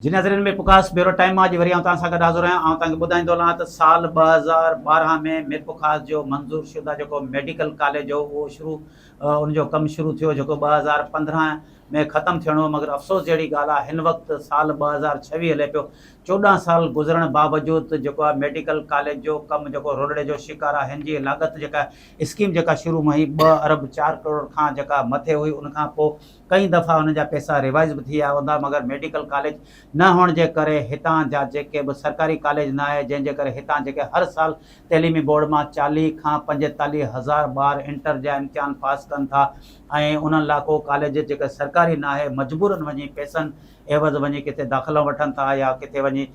जी नाज़रीन में पुकास bureau time आज वरी तव्हां सां गॾु हाज़िर आहियां। तव्हांखे ॿुधाईंदो हलां त साल 2012 में मीर पुखास जो मंज़ूर शुदा जेको मेडिकल कॉलेज हो उहो उनजो कमु शुरू थियो, जेको 2015 में ख़त्म थियणो हो। मगर अफ़सोस जहिड़ी ॻाल्हि आहे, हिन वक़्तु साल 2026 हले पियो। 14 साल गुज़रण बावजूदि जेको आहे मेडिकल कॉलेज जो कमु जेको रोलड़े जो शिकार आहे। हिन जी लाॻत जेका स्कीम जेका शुरू में हुई 2 अरब 4 करोड़ खां जेका मथे हुई, उनखां पोइ कई दफ़ा हुन जा पैसा रिवाइज़ बि थी विया हूंदा। मगर मेडिकल कॉलेज न हुअण जे करे हितां जा जेके बि सरकारी कॉलेज न आहे, जंहिंजे करे हितां जेके हर साल तइलीमी बोर्ड मां 40 खां 45 हज़ार ॿार इंटर जा इम्तिहान पास कनि था, ऐं उन्हनि लाइ को कॉलेज जेके सरकारी न आहे मजबूरन वञी पैसनि एवज़ वञी किथे दाख़िलो वठनि था, या किथे वञी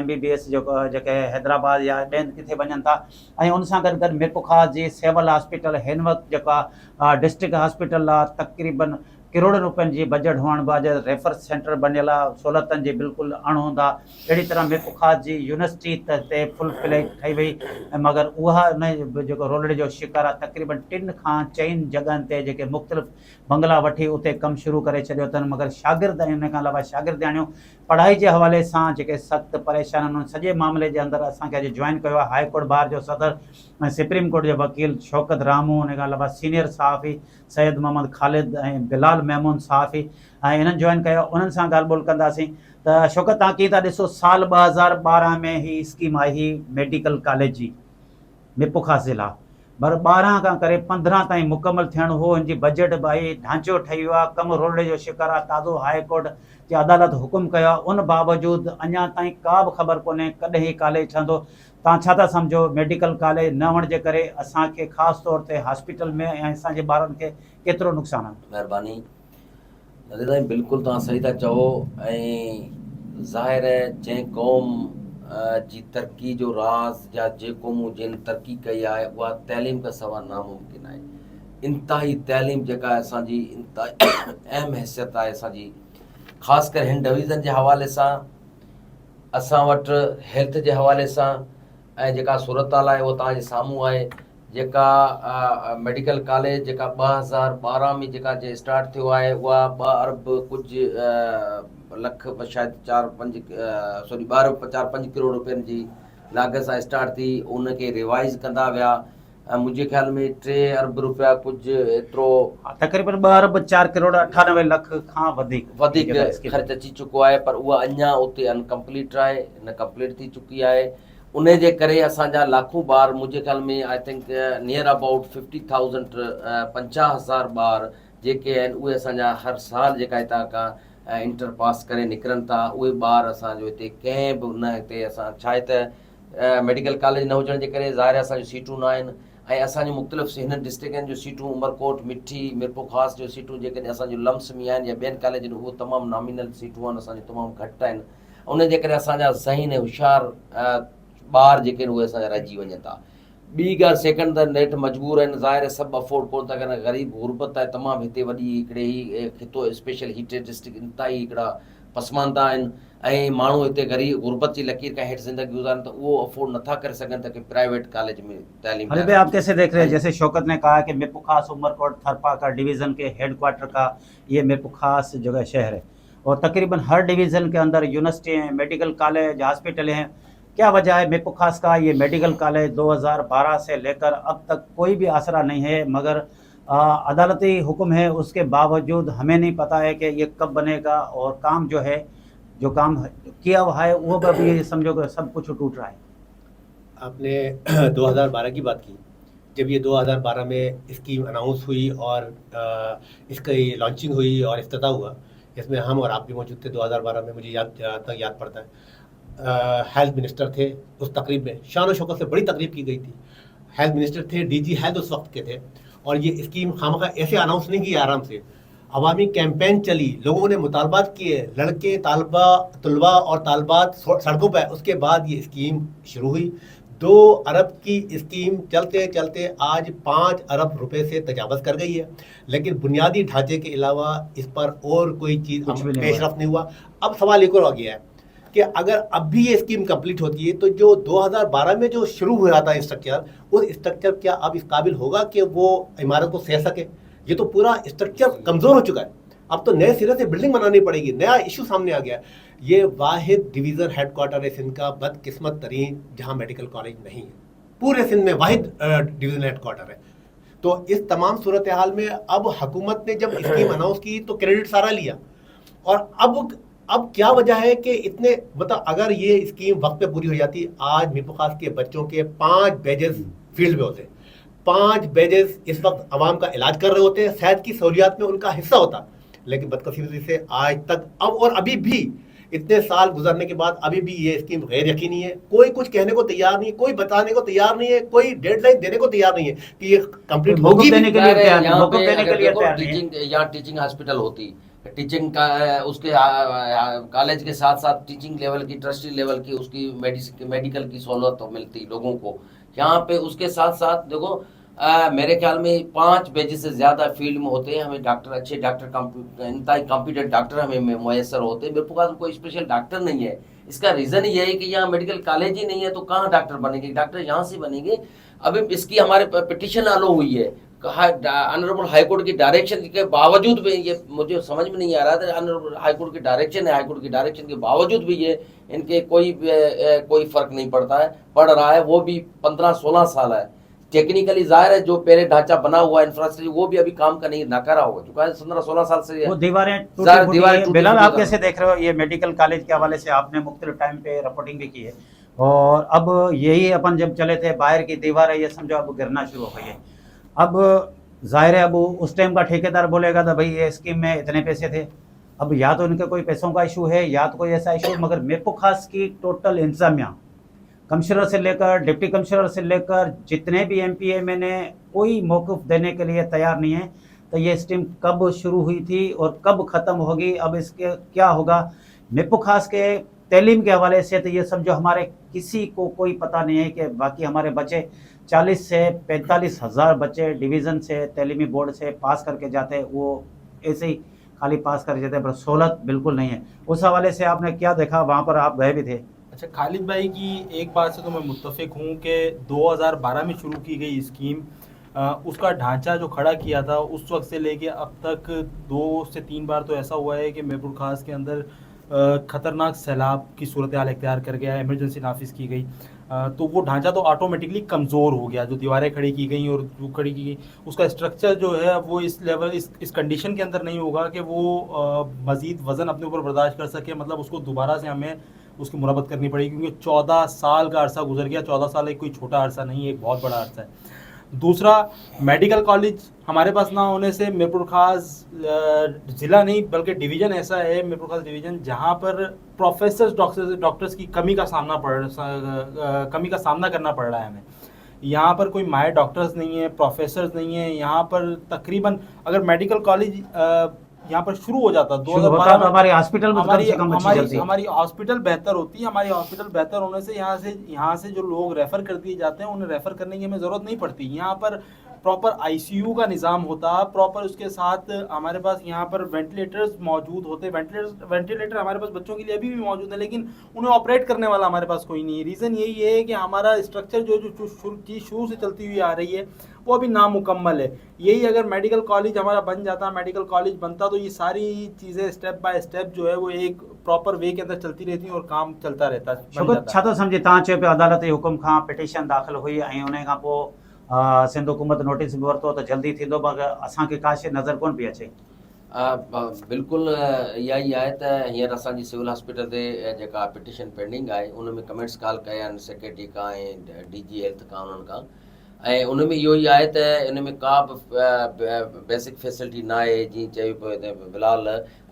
MBBS जेको जेके हैदराबाद या ॿियनि किथे वञनि था। ऐं उन सां गॾु गॾु मीर पुखास जी सिविल हॉस्पिटल हिन वक़्तु जेका डिस्ट्रिक्ट हॉस्पिटल आहे, तक़रीबन करोड़ रुपयनि जी बजट हुअण बावजूदि रेफर सेंटर बनियल आहे, सहूलियतनि जी बिल्कुलु अणहूंदा। अहिड़ी तरह मीर पुखास जी यूनिवर्सिटी ते फुल फ्लैग ठही वई, मगर उहा उन जेको रोलड़े जो शिकार आहे। तक़रीबन 3 खां 4 जॻहनि ते जेके मुख़्तलिफ़ बंगला वठी उते कमु शुरू करे छॾियो अथनि। मगर शागिर्द ऐं उन खां अलावा शागिर्दियाणियूं पढ़ाई जे हवाले सां जेके सख़्तु परेशान आहिनि, उन सॼे मामले जे अंदरि असांखे अॼु जॉइन कयो आहे हाई कोर्ट बार जो सदर ऐं सुप्रीम कोर्ट जो वकील शौकत रामू, उन खां अलावा सीनियर सहाफ़ी सैयद मोहम्मद ख़ालिद ऐं बिलाल महमूद सहाफ़ी, ऐं इन्हनि जॉइन कयो। उन्हनि सां ॻाल्हि ॿोल कंदासीं। त शौकत, तव्हां कीअं था ॾिसो साल 2012 में ही स्कीम आई हुई मेडिकल कॉलेज जी मीर पुखास जे लाइ, पर 12 खां करे 15 ताईं मुकमल थियणो हो। हिन जी बजट बि आई, ढांचो ठही वियो आहे, कमु रोलड़े जो शिकार आहे। ताज़ो हाई कोर्ट जी अदालत हुकुम कयो आहे, उन बावजूदि अञा ताईं का बि ख़बर कोन्हे कॾहिं ही कॉलेज ठहंदो। तव्हां छा था सम्झो, मेडिकल कॉलेज न हुअण जे करे असांखे ख़ासि तौर ते हॉस्पिटल में ऐं असांजे ॿारनि खे केतिरो नुक़सानु आहे? महिरबानी नज़ीर साईं, बिल्कुलु तव्हां सही था चओ। ऐं ज़ाहिर है जंहिं क़ौम जी तरक़ी जो राज़ या जे क़ौमूं जिन तरक़ी कई आहे उहा तइलीम खां सवाइ नामुमकिन आहे। इंतिहाई तइलीम जेका आहे असांजी इंतिहाई अहम हैसियत आहे असांजी, ख़ासि करे हिन डिवीज़न जे हवाले सां। असां वटि हेल्थ जे हवाले सां ऐं जेका सूरत हाल आहे उहो तव्हांजे साम्हूं आहे। जेका मेडिकल कॉलेज जेका 2012 में जेका जे स्टार्ट थियो आहे, उहा 2 अरब कुझु लख शायदि 2 अरब 4-5 करोड़ रुपयनि जी लागत सां स्टार्ट थी। उनखे रिवाइज़ कंदा विया। मुंहिंजे ख़्याल में 3 अरब रुपया कुझु एतिरो, तक़रीबन 2 अरब 4 करोड़ 98 लख खां वधीक ख़र्च अची चुको आहे, पर उहा अञा उते अनकम्पलीट आहे, न कंप्लीट थी चुकी आहे। उन जे करे असांजा लाखों ॿार, मुंहिंजे ख़्याल में आई थिंक नियर अबाउट 50,000 ॿार जेके आहिनि उहे असांजा हर साल जेका हितां खां इंटर पास करे निकिरनि था। उहे ॿार असांजो हिते कंहिं बि न, हिते असां छा आहे त मेडिकल कॉलेज न हुजण जे करे ज़ाहिर असांजूं सीटूं न आहिनि। ऐं असांजूं मुख़्तलिफ़ हिन डिस्ट्रिक्टनि जूं सीटूं, उमरकोट, मिठी, मीर पुखास जूं सीटूं जेकॾहिं असांजूं लम्स में आहिनि या ॿियनि कॉलेजनि उहे तमामु नॉमिनल सीटूं आहिनि, असांजूं तमामु घटि आहिनि। उन जे करे असांजा ज़हीन ऐं होशियारु ॿार जेके आहिनि उहे असांजा रहिजी वञनि था। ॿी ॻाल्हि सेकेंड त नेठि मजबूर आहिनि, ज़ाहिर सभु अफोर्ड कोन था कनि। ग़रीब गुरबत आहे तमामु हिते वॾी, हिकिड़े ई खितो स्पेशल हीटेड डिस्ट्रिक्ट, इंतिहाई हिकिड़ा पसमानदा आहिनि। ऐं माण्हू हिते ग़रीब गुरबत जी लकीर खां हेठि ज़िंदगी गुज़ारनि, त उहो अफोर्ड नथा करे सघनि त कि प्राइवेट कॉलेज में तालीम। अरे भाई, आप कैसे देख रहे हैं? जैसे शौकत ने कहा कि मीर पुखास उमरकोट थरपा का डिवीज़न के हेडक्वार्टर का ये मीर पुखास जगह शहर है, और तकरीबन हर डिवीज़न के अंदर यूनिवर्सिटी हैं, मेडिकल कॉलेज, हॉस्पिटलें हैं। क्या वजह है मीर पुखास का ये मेडिकल कॉलेज 2012 से लेकर अब तक कोई भी आसरा नहीं है? मगर अदालती हुक्म है, उसके बावजूद हमें नहीं पता है कि ये कब बनेगा, और काम जो है, जो काम किया हुआ है वो भी समझो कि सब कुछ टूट रहा है। आपने 2012 की बात की। जब ये 2012 में स्कीम अनाउंस हुई और इसकी लॉन्चिंग हुई और इफ्तिताह हुआ, इसमें हम और आप भी मौजूद थे 2012 में, मुझे याद पड़ता है। हेल्थ मिनिस्टर थे उस तकरीब में, शान और शौकत से बड़ी तकरीब की गई थी। हेल्थ मिनिस्टर थे, DG हेल्थ उस वक्त के थे, और ये स्कीम खामखा ऐसे अनाउंस नहीं की आराम से। अवामी कैंपेन चली, लोगों ने मुतालबात किए, लड़के तलबा और तालबात सड़कों पर। उसके बाद ये स्कीम शुरू हुई। 2 अरब की स्कीम चलते चलते आज 5 अरब रुपए से तजावज़ कर गई है, लेकिन बुनियादी ढांचे के अलावा इस पर और कोई चीज़ पेशरफ नहीं हुआ। अब सवाल एक और आ गया है कि अगर अब भी ये स्कीम कंप्लीट होती है, तो जो 2012 में जो शुरू हुआ था स्ट्रक्चर, उस स्ट्रक्चर क्या अब इस काबिल होगा कि वो इमारत को सह सके? ये तो पूरा स्ट्रक्चर कमज़ोर हो चुका है। अब तो नए सिरे से बिल्डिंग बनानी पड़ेगी, नया इशू सामने आ गया। ये वाहिद डिवीज़न हेडक्वार्टर है सिंध का, बदकिस्मत तरीन, जहाँ मेडिकल कॉलेज नहीं है। पूरे सिंध में वाहिद डिवीज़न हेडक्वार्टर है। तो इस तमाम सूरत हाल में अब हुकूमत ने जब स्कीम अनाउंस की तो क्रेडिट सारा लिया, और अब क्या वजह है कि इतने, मतलब अगर ये स्कीम वक्त पे पूरी हो जाती, आज मीरपुर खास के बच्चों के 5 बेजेस फील्ड में होते, 5 बेजेस इस वक्त आवाम का इलाज कर रहे होते, सेहत की सहूलियात में उनका हिस्सा होता, लेकिन बदकिस्मती से आज तक अभी भी इतने साल गुजरने के बाद अभी भी ये स्कीम गैर यकीनी है। कोई कुछ कहने को तैयार नहीं है, कोई बताने को तैयार नहीं है, कोई डेडलाइन देने को तैयार नहीं है कि ये कंप्लीट होगी देने के लिए तैयार नहीं, यहाँ मौका पे देने के अगर लिए देखो तैयार नहीं है। यहाँ टीचिंग हॉस्पिटल होती, टीचिंग का उसके कॉलेज के साथ साथ टीचिंग लेवल की, ट्रस्टी लेवल की उसकी मेडिकल की सहूलत तो मिलती लोगों को। यहाँ पे उसके साथ साथ देखो मेरे ख्याल में 5 बेजेस से ज्यादा फील्ड में होते हैं। हमें डॉक्टर, अच्छे डॉक्टर, इंतहाई कॉम्पिटेंट डॉक्टर हमें मैसर होते हैं। मेरे पास कोई स्पेशल डॉक्टर नहीं है। इसका रीजन ये है कि यहाँ मेडिकल कॉलेज ही नहीं है, तो कहाँ डॉक्टर बनेंगे? डॉक्टर यहाँ से बनेंगे। अभी इसकी हमारे पिटिशन आलो हुई है, ऑनरेबल हाईकोर्ट की डायरेक्शन के बावजूद भी, ये मुझे समझ में नहीं आ रहा था, ऑनरेबल हाईकोर्ट की डायरेक्शन है, हाईकोर्ट की डायरेक्शन के बावजूद भी ये इनके कोई फर्क नहीं पड़ता है, पड़ रहा है। वो भी 15-16 साल है। टेक्निकली जाहिर है जो पहले ढांचा बना हुआ इंफ्रास्ट्रक्चर वो भी अभी काम का नहीं नकारा हो चुका है। 15-16 साल से वो दीवारें दीवारें टूटी। बिलाल, आप कैसे देख रहे हो ये मेडिकल कॉलेज के हवाले से? आपने मुख्तलिफ टाइम पे रिपोर्टिंग भी की है, और अब यही अपन जब चले थे, बाहर की दीवार है ये समझो अब गिरना शुरू हो गई है। अब जाहिर है अब उस टाइम का ठेकेदार बोलेगा था भाई ये स्कीम में इतने पैसे थे। अब या तो इनके कोई पैसों का इशू है या तो कोई ऐसा इशू, मगर मीरपुर खास की टोटल इंतजामिया, कमिश्नर से लेकर डिप्टी कमिश्नर से लेकर जितने भी एमपी एमएनए कोई मौक़िफ़ देने के लिए तैयार नहीं है। तो ये स्कीम कब शुरू हुई थी और कब ख़त्म होगी, अब इसके क्या होगा? मीरपुर खास के तालीम के हवाले से तो ये समझो हमारे किसी को कोई पता नहीं है कि बाकी हमारे बच्चे 40 से 45 हज़ार बच्चे डिवीज़न से, तालीमी बोर्ड से पास करके जाते हैं, वो ऐसे ही खाली पास कर जाते हैं, पर सहूलत बिल्कुल नहीं है। उस हवाले से आपने क्या देखा? वहाँ पर आप गए भी थे। अच्छा, खालिद भाई की एक बात से तो मैं मुत्तफ़िक हूँ कि 2012 में शुरू की गई स्कीम, उसका ढांचा जो खड़ा किया था उस वक्त से लेके अब तक 2 से 3 बार तो ऐसा हुआ है कि मीरपुर खास के अंदर ख़तरनाक सैलाब की सूरत हाल इख्तियार कर गया, इमरजेंसी नाफिज की गई। तो वो ढांचा तो ऑटोमेटिकली कमज़ोर हो गया। जो दीवारें खड़ी की गई और जो खड़ी की गई उसका स्ट्रक्चर जो है वो इस लेवल, इस कंडीशन के अंदर नहीं होगा कि वो मज़ीद वज़न अपने ऊपर बर्दाश्त कर सके। मतलब उसको दोबारा से हमें उसकी मुरम्मत करनी पड़ेगी, क्योंकि 14 साल का अरसा गुजर गया। 14 साल एक कोई छोटा अरसा नहीं है, एक बहुत बड़ा अरसा है। दूसरा, मेडिकल कॉलेज हमारे पास ना होने से मीरपुर खास ज़िला नहीं बल्कि डिवीज़न ऐसा है, मीरपुर खास डिवीज़न, जहाँ पर प्रोफेसर्स डॉक्टर्स की कमी का सामना करना पड़ रहा है हमें। यहाँ पर कोई माहिर डॉक्टर्स नहीं है, प्रोफेसर्स नहीं है। यहाँ पर तकरीबन अगर मेडिकल कॉलेज यहाँ पर शुरू हो जाता 2012 में, हमारी हॉस्पिटल में हमारी हॉस्पिटल बेहतर होती है। हमारी हॉस्पिटल बेहतर होने से यहाँ से जो लोग रेफ़र कर दिए जाते हैं उन्हें रेफ़र करने की हमें ज़रूरत नहीं पड़ती। यहाँ पर प्रॉपर आईसीयू का निज़ाम होता, प्रॉपर उसके साथ हमारे पास यहाँ पर वेंटिलेटर्स मौजूद होते। वेंटिलेटर हमारे पास बच्चों के लिए अभी भी मौजूद है, लेकिन उन्हें ऑपरेट करने वाला हमारे पास कोई नहीं है। रीज़न यही है कि हमारा स्ट्रक्चर जो चीज़ शुरू से चलती हुई आ रही है वो अभी नामुकम्मल है। यही अगर मेडिकल कॉलेज हमारा बन जाता, मेडिकल कॉलेज बनता, तो ये सारी चीज़ें स्टेप बाय स्टेप जो है वो एक प्रॉपर वे के अंदर चलती रहती और काम चलता रहता। छा तो समझे तव्हां चयो पिया अदालत जे हुकुम खां पिटीशन दाख़िल हुई ऐं उन खां पोइ सिंध हुकूमत नोटिस बि वरितो त जल्दी थींदो, मगर असांखे का शइ नज़र कोन पई अचे। बिल्कुलु इहा ई आहे त हींअर असांजी सिविल हॉस्पिटल ते जेका पिटीशन पेंडिंग आहे उन में कमेंट्स कॉल कया आहिनि सेक्रेटरी खां ऐं DG हेल्थ खां, उन्हनि खां। ऐं उन में इहो ई आहे त इन में का बि बेसिक फैसिलिटी न आहे। जीअं चयो पियो बिलाल,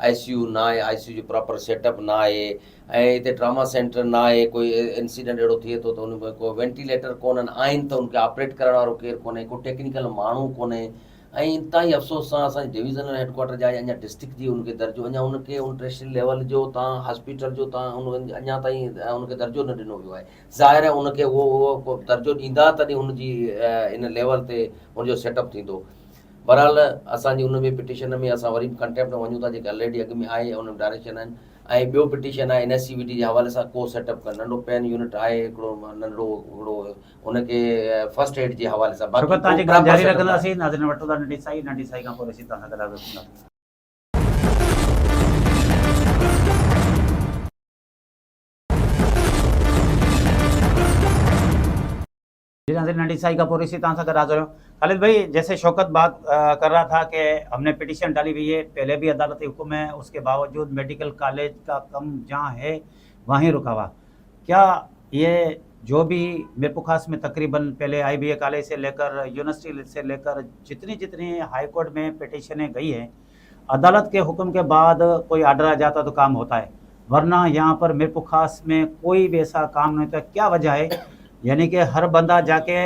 ICU न आहे, ICU जो प्रॉपर सेटअप न आहे, ऐं हिते ट्रामा सेंटर न आहे। कोई इंसिडेंट अहिड़ो थिए थो त उन में को वेंटिलेटर कोन्हनि, आहिनि त उनखे ऑपरेट करण वारो केरु कोन्हे, को टेक्निकल माण्हू कोन्हे। ऐं इंताई अफ़सोस सां असांजे डिवीज़नल हेडक्वाटर जा अञा डिस्ट्रिक्ट जी उनखे दर्जो, अञा उनखे उन टेरिटरी लेवल जो तव्हां हॉस्पिटल जो तव्हां अञा ताईं उनखे दर्जो न ॾिनो वियो आहे। ज़ाहिर आहे उनखे उहो दर्जो ॾींदा तॾहिं उनजी इन लेवल ते उनजो सेटअप थींदो। बहरहाल असांजी उन में पिटीशन में असां वरी बि कंटेम्प्ट में वञूं था, जेके ऑलरेडी अॻु में आहे उन डायरेक्शन आहिनि। ऐं ॿियो पिटीशन आहे NSCVT जे हवाले सां को सेटअप कर, नंढो पेन यूनिट आहे हिकिड़ो नंढड़ो उनखे फर्स्ट एड जे हवाले सां। बाक़ी तव्हांजी ॻाल्हि जारी रखंदासीं। नाज़रीन वठो था नंढी साई खां पोइ असीं तव्हां सां ॻाल्हाईंदासीं। नाज़रीन नंढी साई का पूरी सी तव्हां सां गॾु हाज़िर आहियूं। खालिद भाई, जैसे शौकत बात कर रहा था कि हमने पिटीशन डाली हुई है, पहले भी अदालती हुक्म है, उसके बावजूद मेडिकल कॉलेज का कम जहाँ है वहीं रुका हुआ। क्या ये जो भी मीरपुर खास में तकरीबन पहले IBA कॉलेज से लेकर यूनिवर्सिटी से लेकर जितनी हाई कोर्ट में पिटीशनें गई हैं, अदालत के हुक्म के बाद कोई ऑर्डर आ जाता तो काम होता है, वरना यहाँ पर मीरपुर खास में कोई भी ऐसा काम नहीं होता। क्या वजह है? यानी कि हर बंदा जाके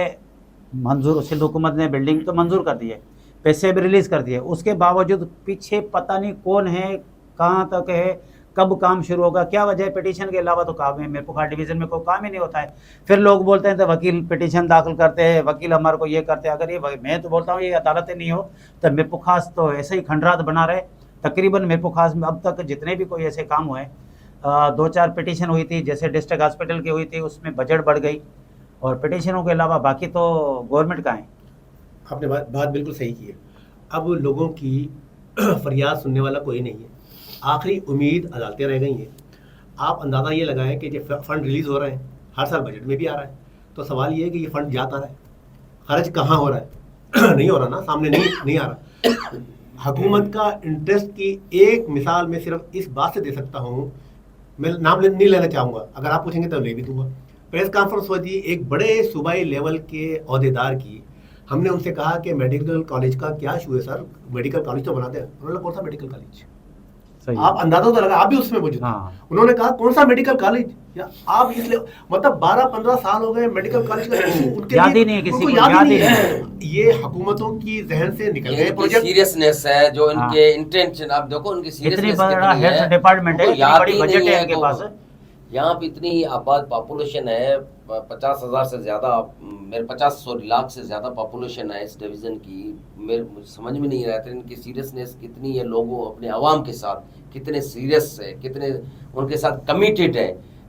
मंजूर, सिंध हुकूमत ने बिल्डिंग तो मंजूर कर दी है, पैसे भी रिलीज़ कर दिए, उसके बावजूद पीछे पता नहीं कौन है, कहाँ तक है, कब काम शुरू होगा, क्या वजह है? पिटीशन के अलावा तो काम है मीरपुर खास डिवीज़न में कोई काम ही नहीं होता है। फिर लोग बोलते हैं तो वकील पिटीशन दाखिल करते हैं, वकील हमारे को ये करते हैं। अगर ये मैं तो बोलता हूँ ये अदालतें नहीं हो तो मीरपुर खास तो ऐसे ही खंडरात बना रहे। तकरीबन मीरपुर खास में अब तक जितने भी कोई ऐसे काम हुए, 2-4 पिटीशन हुई थी, जैसे डिस्ट्रिक्ट हॉस्पिटल की हुई थी, उसमें बजट बढ़ गई, और पिटीशनों के अलावा बाकी तो गवर्नमेंट का है। आपने बात बिल्कुल सही की है। अब लोगों की फरियाद सुनने वाला कोई नहीं है, आखिरी उम्मीद अदालतें रह गई हैं। आप अंदाज़ा ये लगाएं कि जो फंड रिलीज़ हो रहे हैं, हर साल बजट में भी आ रहा है, तो सवाल ये है कि ये फंड जाता रहा है, खर्च कहाँ हो रहा है? नहीं हो रहा ना, सामने नहीं आ रहा। हुकूमत का इंटरेस्ट की एक मिसाल मैं सिर्फ इस बात से दे सकता हूँ, मैं नाम नहीं लेना चाहूँगा, अगर आप पूछेंगे तो ले भी दूंगा। प्रेस कॉन्फ्रेंस हुई थी एक बड़े सूबाई लेवल के अहदेदार की, हमने उनसे कहा कि मेडिकल कॉलेज का क्या इशू है सर, मेडिकल कॉलेज तो बना दें। उन्होंने कौन सा मेडिकल कॉलेज? आप अंदाजा तो लगा, आप भी उसमें मौजूद। हाँ। उन्होंने कहा कौन सा मेडिकल कॉलेज? या आप इसलिए मतलब 12-15 साल हो गए मेडिकल कॉलेज का इशू उनके याद ही नहीं है, किसी को याद ही नहीं है। ये हुकूमतों की जहन से निकल गए प्रोजेक्ट। सीरियसनेस है जो इनके इंटेंशन, आप देखो उनकी सीरियसनेस इतनी बड़ा हेल्थ डिपार्टमेंट है, बड़ी बजट है इनके पास। यहाँ पे इतनी आबाद पॉपुलेशन है, 50,000 से ज़्यादा, मेरे 50 लाख से ज़्यादा पॉपुलेशन है इस डिवीज़न की। मेरे समझ में नहीं रहता इनकी सीरियसनेस कितनी है, लोगों अपने आवाम के साथ कितने सीरियस है, कितने उनके साथ कमिटेड है।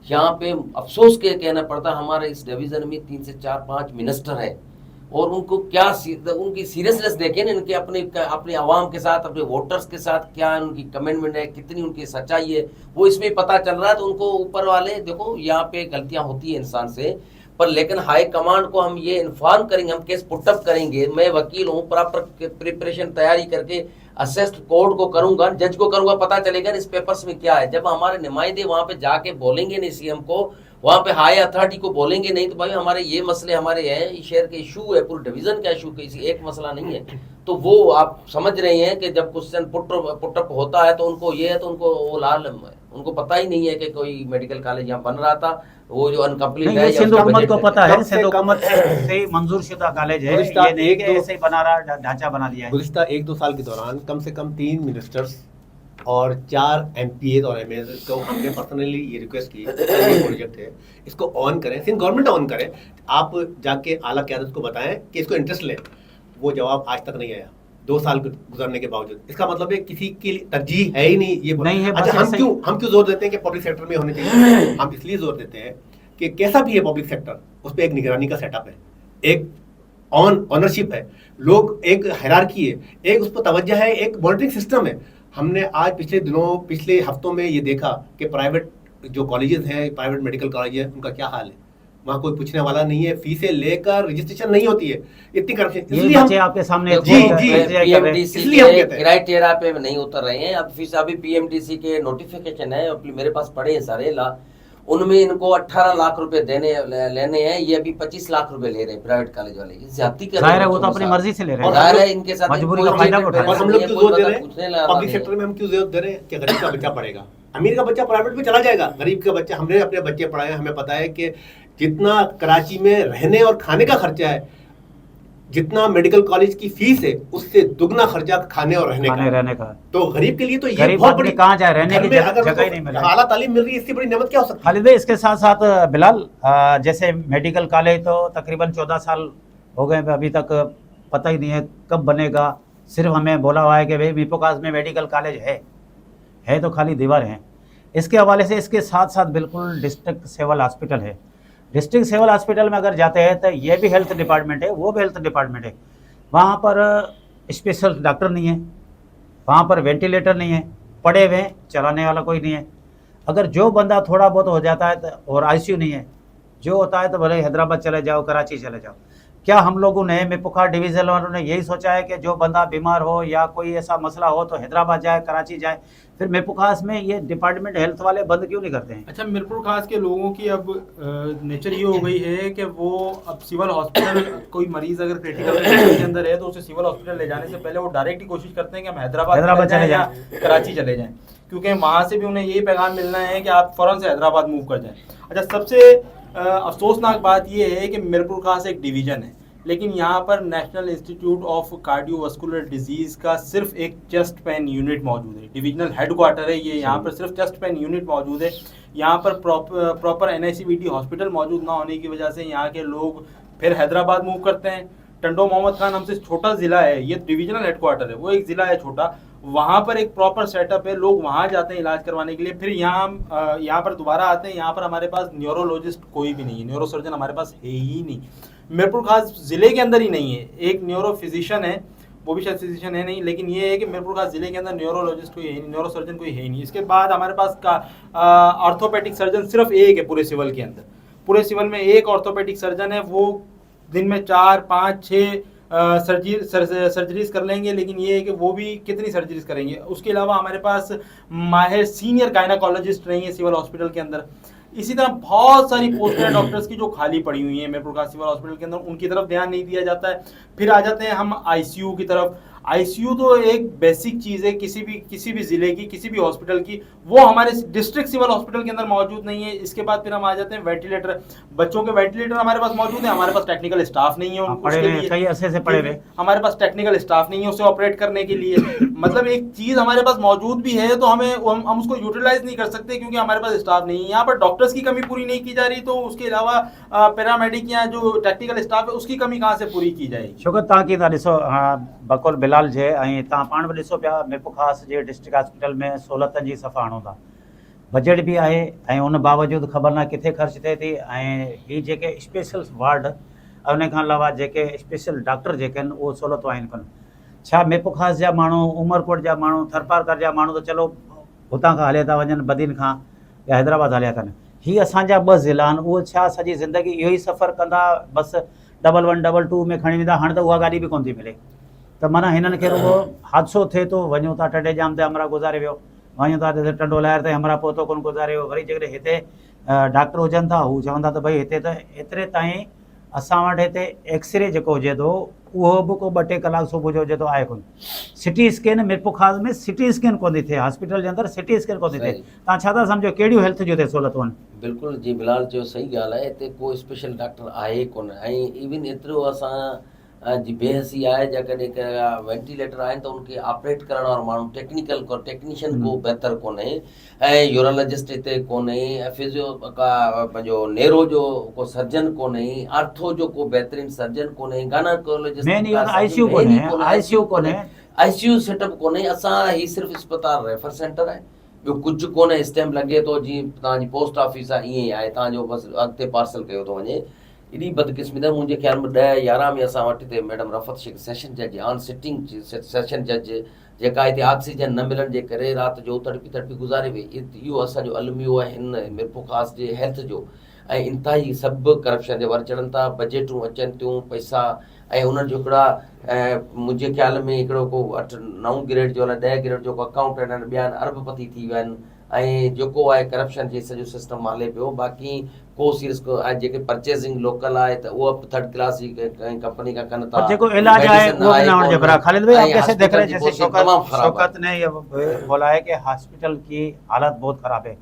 यहाँ पे अफसोस के कहना पड़ता हमारे इस डिवीज़न में 3 से 4-5 मिनिस्टर है, और उनको क्या उनकी सीरियसनेस देखें ना, इनके अपने आवाम के साथ, अपने वोटर्स के साथ क्या उनकी कमिटमेंट है, कितनी उनकी सच्चाई है, वो इसमें पता चल रहा है। तो उनको ऊपर वाले देखो, यहाँ पे गलतियां होती है इंसान से, पर लेकिन हाई कमांड को हम ये इन्फॉर्म करेंगे, हम केस पुटअप करेंगे। मैं वकील हूँ, प्रॉपर प्रिपरेशन तैयारी करके असेस्ड कोर्ट को करूंगा, जज को करूंगा, पता चलेगा इस पेपर्स में क्या है। जब हमारे नुमाइंदे वहां पे जाके बोलेंगे नहीं सीएम को, वहां पे हाई अथॉरिटी को बोलेंगे नहीं, तो भाई हमारे ये मसले हमारे हैं, शहर के इशू है, पूरे डिवीजन का इशू, किसी एक मसला नहीं है। तो वो आप समझ रहे हैं कि जब क्वेश्चन पुटअप होता है तो उनको ये है, तो उनको वो लाल, उनको पता ही नहीं है कि कोई मेडिकल कॉलेज यहाँ बन रहा था, वो जो अनकम्प्लीट है। सिंध हुकूमत को पता है, सिंध हुकूमत से मंजूर शुदा कॉलेज है, ये नहीं कि ऐसे ही बना रहा, ढांचा बना दिया है। गुज़िश्ता 1-2 साल के दौरान कम से कम 3 मिनिस्टर्स और 4 MPs और MLs को हमने पर्सनली ये रिक्वेस्ट की, ये प्रोजेक्ट है, इसको ऑन करें, सिंध गवर्नमेंट ऑन करें, आप जाके आला क़यादत को बताएं कि इसको इंटरेस्ट लें। वो जवाब आज तक नहीं आया, 2 साल गुजरने के बावजूद। इसका मतलब है किसी की तरजीह है ही नहीं ये नहीं है। अच्छा, हम क्यों जोर देते हैं कि पब्लिक सेक्टर में होने चाहिए? हम इसलिए जोर देते हैं कि कैसा भी है पब्लिक सेक्टर, उस पर एक निगरानी का सेटअप है, एक ऑनरशिप है, लोग, एक हायरार्की है, एक उस पर तवज्जो है, एक मॉनिटरिंग सिस्टम है। हमने आज पिछले हफ्तों में ये देखा कि प्राइवेट जो कॉलेजेस हैं, प्राइवेट मेडिकल कॉलेज है, उनका क्या हाल है। वहाँ कोई पूछने वाला नहीं है, फीसें लेकर रजिस्ट्रेशन नहीं होती है, इतनी करप्शन। इसलिए हम आपके सामने PMDC के क्राइटेरिया पे नहीं उतर रहे हैं। अब फीस अभी PMDC के नोटिफिकेशन है, मेरे पास पड़े हैं सारे उनमें इनको 18 लाख रुपए लेने हैं, ये अभी 25 लाख रुपए ले रहे हैं प्राइवेट कॉलेज वाले। ज्यादती कर रहे हैं, वो तो अपनी मर्जी से ले रहे हैं, जाहिर है इनके साथ मजबूरी का फायदा उठा रहे हैं। हम लोग क्यों जोर दे रहे हैं पब्लिक सेक्टर में, हम क्यों जोर दे रहे हैं कि गरीब का बच्चा पढ़ेगा, अमीर का बच्चा प्राइवेट में चला जाएगा, गरीब का बच्चा, हमने अपने बच्चे पढ़ाए, हमें पता है कि जितना कराची में रहने और खाने का खर्चा है, जितना मेडिकल कॉलेज की फीस है, उससे दुगना खर्चा खाने और रहने का। तो गरीब के लिए तो ये बहुत बड़ी, कहाँ जाए, रहने की जगह ही नहीं मिल रही, आला तालीम मिल रही है, इससे बड़ी नेमत क्या हो सकती है। खालिद भाई, इसके साथ साथ बिलाल, जैसे मेडिकल कॉलेज तो तकरीबन 14 साल हो गए, अभी तक पता ही नहीं है कब बनेगा। सिर्फ हमें बोला हुआ है कि भाई मीरपुर खास में मेडिकल कॉलेज है तो खाली दीवार है। इसके हवाले से इसके साथ साथ बिल्कुल डिस्ट्रिक्ट सिविल हॉस्पिटल है। डिस्ट्रिक्ट सिविल हॉस्पिटल में अगर जाते हैं तो ये भी हेल्थ डिपार्टमेंट है, वो भी हेल्थ डिपार्टमेंट है। वहाँ पर स्पेशल डॉक्टर नहीं है, वहाँ पर वेंटिलेटर नहीं है, पड़े हुए चलाने वाला कोई नहीं है। अगर जो बंदा थोड़ा बहुत हो जाता है तो, और ICU नहीं है, जो होता है तो भले हैदराबाद चले जाओ, कराची चले जाओ। क्या हम लोगों ने मीरपुर खास डिवीजन वालों ने यही सोचा है कि जो बंदा बीमार हो या कोई ऐसा मसला हो तो हैदराबाद जाए, कराची जाए? फिर मीरपुर खास में ये डिपार्टमेंट हेल्थ वाले बंद क्यों नहीं करते हैं? अच्छा, मिरपुर खास के लोगों की अब नेचर ये हो गई है कि वो अब सिविल हॉस्पिटल, कोई मरीज अगर क्रिटिकल कंडीशन के अंदर है तो उसे सिविल हॉस्पिटल ले जाने से पहले वो डायरेक्ट ही कोशिश करते हैं कि हम हैदराबाद चले जाएं या कराची चले जाएं, क्योंकि वहाँ से भी उन्हें यही पैगाम मिलना है कि आप फ़ौरन से हैदराबाद मूव कर जाएं। अच्छा, सबसे अफसोसनाक बात यह है कि मिरपुर खास एक डिवीज़न है, लेकिन यहाँ पर national institute of cardiovascular disease का सिर्फ एक चेस्ट पेन यूनिट मौजूद है। डिविजनल हेडक्वार्टर है ये, यहाँ पर सिर्फ चेस्ट पेन यूनिट मौजूद है। यहाँ पर प्रॉपर NICVT हॉस्पिटल मौजूद ना होने की वजह से यहाँ के लोग फिर हैदराबाद मूव करते हैं। टंडो मोहम्मद खान हमसे छोटा ज़िला है, ये डिविजनल हेडक्वार्टर है, वो एक ज़िला है छोटा, वहाँ पर एक प्रॉपर सेटअप है, लोग वहाँ जाते हैं इलाज करवाने के लिए, फिर यहाँ पर दोबारा आते हैं। यहाँ पर हमारे पास न्यूरोलॉजिस्ट कोई भी नहीं है, न्यूरो सर्जन हमारे पास है ही नहीं। मिरपुर खास ज़िले के अंदर ही नहीं है, एक न्यूरो फिजिशियन है, वो भी शायद फिजिशियन है नहीं, लेकिन ये है कि मिरपुर खास ज़िले के अंदर न्यूरोलॉजिस्ट कोई है नहीं, न्यूरो सर्जन कोई है ही नहीं। इसके बाद हमारे पास का ऑर्थोपेडिक सर्जन सिर्फ एक है पूरे सिविल के अंदर, पूरे सिविल में एक ऑर्थोपेडिक सर्जन है, वो दिन में 4, 5, 6 सर्जरीज कर लेंगे, लेकिन ये है कि वो भी कितनी सर्जरीज करेंगे। उसके अलावा हमारे पास माहिर सीनियर गायनाकोलॉजिस्ट नहीं है सिविल हॉस्पिटल के अंदर। इसी तरह बहुत सारी पोस्ट है डॉक्टर्स की जो खाली पड़ी हुई हैं मिरपुर खास सिविल हॉस्पिटल के अंदर, उनकी तरफ ध्यान नहीं दिया जाता है। फिर आ जाते हैं हम ICU की तरफ। ICU तो एक बेसिक चीज़ है किसी भी ज़िले की, किसी भी हॉस्पिटल की, वो हमारे डिस्ट्रिक्ट सिविल हॉस्पिटल के अंदर मौजूद नहीं है। इसके बाद फिर हम आ जाते हैं वेंटिलेटर। बच्चों के वेंटिलेटर हमारे पास मौजूद है, हमारे पास टेक्निकल स्टाफ नहीं है हमारे पास टेक्निकल स्टाफ नहीं है उसे ऑपरेट करने के लिए। मतलब एक चीज़ हमारे पास मौजूद भी है तो हम उसको यूटिलाइज नहीं कर सकते क्योंकि हमारे पास स्टाफ नहीं है। यहाँ पर डॉक्टर्स की कमी पूरी नहीं की जा रही, तो उसके अलावा पैरामेडिक या जो टेक्निकल स्टाफ है उसकी कमी कहाँ से पूरी की जाएगी? शुक्र तव्हां की था ॾिसो बकौल बिलाल जे, ऐं तव्हां पाण बि ॾिसो पिया मिरपुर खास जे डिस्ट्रिक्ट हॉस्पिटल में सहूलियतनि जी सफ़ा आणो था, बजट भी आहे ऐं उन बावजूदि ख़बर न किथे ख़र्च थिए थी। ऐं ही जेके स्पेशल वार्ड, उन खां अलावा जेके स्पेशल डॉक्टर जेके आहिनि उहो सहूलियतूं आहिनि कोन। छा मिरपुर खास जा माण्हू, उमरकोट जा माण्हू, थरपारकर जा माण्हू त चलो हुतां खां हले था वञनि बदीन खां या हैदराबाद हलिया अथनि, ही असांजा 2 ज़िला आहिनि, उहो छा सॼी ज़िंदगी इहो ई सफ़र कंदा? बसि 11, 22 में खणी वेंदा, हाणे त उहा गाॾी बि कोन थी मिले। त माना हिननि खे रुगो हादसो थिए थो, वञूं था टडे जाम ते हमरा गुज़ारे वियो, वञूं था टंडो लहर ते हमरा पहुतो कोन गुज़ारे वियो। वरी जेकॾहिं हिते डॉक्टर हुजनि था, हू चवंदा त भई हिते त एतिरे ताईं असां वटि हिते एक्सरे जेको हुजे थो उहो बि को 2-2 कलाक सुबुह जो हुजे थो आहे कोन। सिटी स्कैन मिरपुर खास में सिटी स्कैन कोन थी थिए, हॉस्पिटल जे अंदरि सिटी स्कैन कोन थी थिए। तव्हां छा था सम्झो कहिड़ियूं हेल्थ जूं हिते सहूलियतूं आहिनि? बिल्कुलु जी, बिलाल चयो सही ॻाल्हि आहे, हिते को स्पेशल डॉक्टर आहे कोन। ऐं इवन एतिरो असां जी बेहसी आहे, जॾहिं वेंटिलेटर आहिनि त उनखे ऑपरेट करण वारो माण्हू टेक्नीशियन को बहितर कोन्हे, ऐं यूरोलॉजिस्ट हिते कोन्हे, फिजियो पंहिंजो नेरो जो को सर्जन कोन्हे, आर्थो जो को बहितरीन सर्जन कोन्हे, गायनेकोलॉजिस्ट ICU सेटअप कोन्हे। असां ही सिर्फ़ु अस्पताल रेफर सेंटर आहे, ॿियो कुझु कोन्हे। स्टैम्प लॻे थो जीअं तव्हांजी पोस्ट ऑफिस आहे ईअं ई आहे, तव्हांजो बसि अॻिते पार्सल कयो थो वञे। एॾी बदकिस्मती मुंहिंजे ख़्याल में 10-11 में असां वटि हिते मैडम रफ़त शेख सेशन जज ऑन सिटिंग सेशन जज, जेका हिते ऑक्सीजन न मिलण जे करे राति जो तड़पी गुज़ारे वई। इहो असांजो अलमियो आहे हिन मिरपुर खास जे हेल्थ जो। ऐं इंतिहाई सभु करप्शन जे वर चढ़नि था, बजटूं अचनि थियूं, पैसा, ऐं उन्हनि जो हिकिड़ा मुंहिंजे ख़्याल में हिकिड़ो को 8-9 ग्रेड जो अलाए 10 ग्रेड जो अकाउंटेंट आहिनि, ॿिया अरबपति थी विया आहिनि। ऐं जेको आहे करप्शन जे सॼो सिस्टम हले पियो। बाक़ी को सीरियस जेके परचेसिंग लोकल आहे त उहा 3rd क्लास जी कंपनी का कनि था। जेको इलाज आहे वो भी ना होने जबरा। खालिद भाई, आप कैसे देख रहे हैं? जैसे शौकत ने ये बोला है कि हॉस्पिटल की हालत बहुत ख़राब है।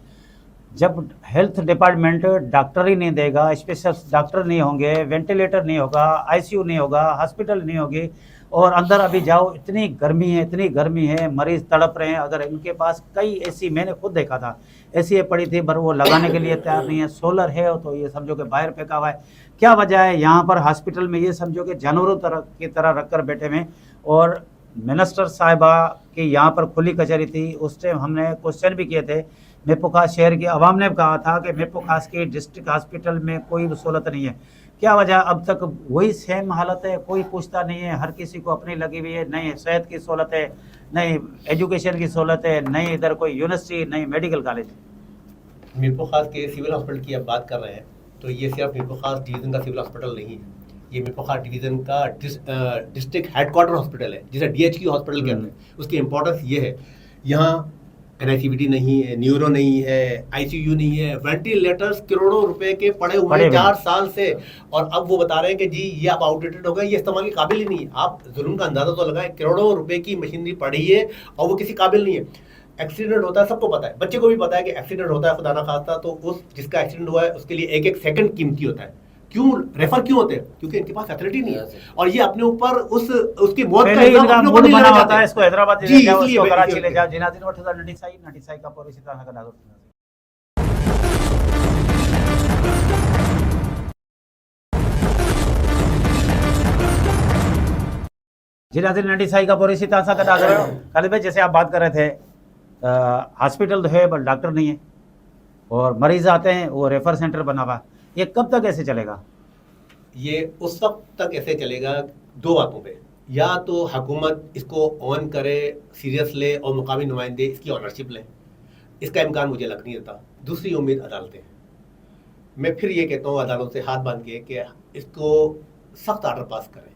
जब हेल्थ डिपार्टमेंट डॉक्टर ही नहीं देगा, स्पेशल डॉक्टर नहीं होंगे, वेंटिलेटर नहीं होगा, ICU नहीं होगा, हॉस्पिटल नहीं होगी, और अंदर अभी जाओ इतनी गर्मी है, मरीज तड़प रहे हैं। अगर इनके पास कई AC, मैंने खुद देखा था, AC पड़ी थी पर वो लगाने के लिए तैयार नहीं है। सोलर है तो ये समझो कि बाहर फेंका हुआ है। क्या वजह है? यहाँ पर हॉस्पिटल में ये समझो कि जानवरों की तरह रख कर बैठे हुए। और मिनिस्टर साहिबा की यहाँ पर खुली कचहरी थी, उस टाइम हमने क्वेश्चन भी किए थे। मिरपुर खास शहर की आवाम ने कहा था कि मिरपुर खास की डिस्ट्रिक्ट हॉस्पिटल में कोई भी सहूलत नहीं है। क्या वजह? अब तक वही सेम हालत है, कोई पूछता नहीं है, हर किसी को अपनी लगी हुई है। नहीं सेहत की सहूलत है, नहीं एजुकेशन की सहूलत है, नहीं इधर कोई यूनिवर्सिटी, नहीं मेडिकल कॉलेज। मिरपुर खास के सिविल हॉस्पिटल की आप बात कर रहे हैं तो ये सिर्फ मिरपुर खास डिवीज़न का सिविल हॉस्पिटल नहीं है, ये मीरपुर डिवीज़न का डिस्ट्रिक्ट हेडक्वार्टर हॉस्पिटल है, जिसे DHQ हॉस्पिटल कहते हैं। उसकी इम्पोर्टेंस ये है, यहाँ NICVT नहीं है, न्यूरो नहीं है, ICU नहीं है, वेंटिलेटर्स करोड़ों रुपए के पड़े हुए पड़े हैं हुए। 4 साल से, और अब वो बता रहे हैं कि जी ये अब आउटडेटेड हो गए, ये इस्तेमाल के काबिल ही नहीं है। आप जुल्म का अंदाजा तो लगाएं, करोड़ों रुपए की मशीनरी पड़ी है और वो किसी काबिल नहीं है। एक्सीडेंट होता है, सबको पता है, बच्चे को भी पता है कि एक्सीडेंट होता है, खुदा ना खास्ता, तो उस जिसका एक्सीडेंट हुआ है उसके लिए एक एक सेकंड कीमती होता है। क्यों रेफर क्यों होते हैं? क्योंकि इनके पास फैसिलिटी नहीं है, और ये अपने ऊपर उसकी मौत का पहले ही इल्जाम इनका अपने मूड ऊपर नहीं बना लेना होता चाहते। है, इसको हैदराबाद जी, ले जाओ, इसलिए इसको मैं- कराची इसलिए- ले जाओ, जिनादिन वठदा नटिसाई का पोरी सीता का दागो। जिनादिन नटिसाई का पोरी सीता सा का दागो। खालिद भाई, जैसे आप बात कर रहे थे, हॉस्पिटल तो है बट डॉक्टर नहीं है, और मरीज आते हैं, वो रेफर सेंटर बना हुआ, ये कब तक ऐसे चलेगा? ये उस वक्त तक ऐसे चलेगा दो बातों पे, या तो हुकूमत इसको ऑन करे, सीरियस ले, और मुकामी नुमाइंदे इसकी ऑनरशिप लें। इसका इम्कान मुझे लग नहीं देता। दूसरी उम्मीद अदालतें। मैं फिर ये कहता हूँ अदालत से हाथ बांध के कि इसको सख्त आर्डर पास करें।